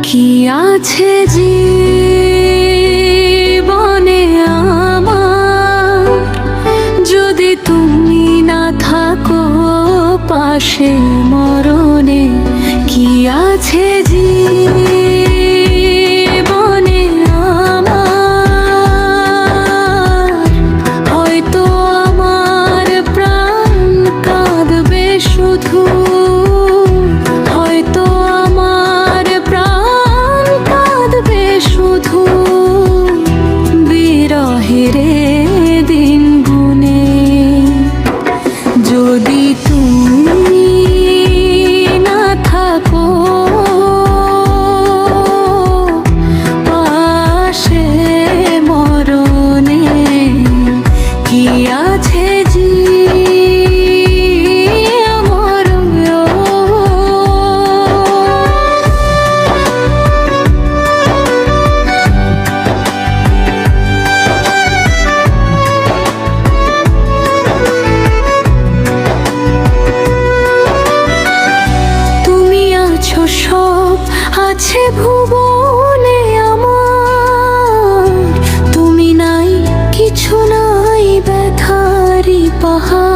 কি আছে জীবনে আমার, যদি তুমি না থাকো পাশে মরণে। কি আছে জীবনে আমার, হয়তো আমার প্রাণ কাঁদবে শুধু, হয়তো আমার প্রাণ কাঁদবে শুধু, বিরহের দিন গুনে। যদি তুমি না থাকো পাশে মরণে, কি আছে সব আছে ভুবনে আমার, তুমি নাই কিছু নাই ব্যথারি পাহাড়।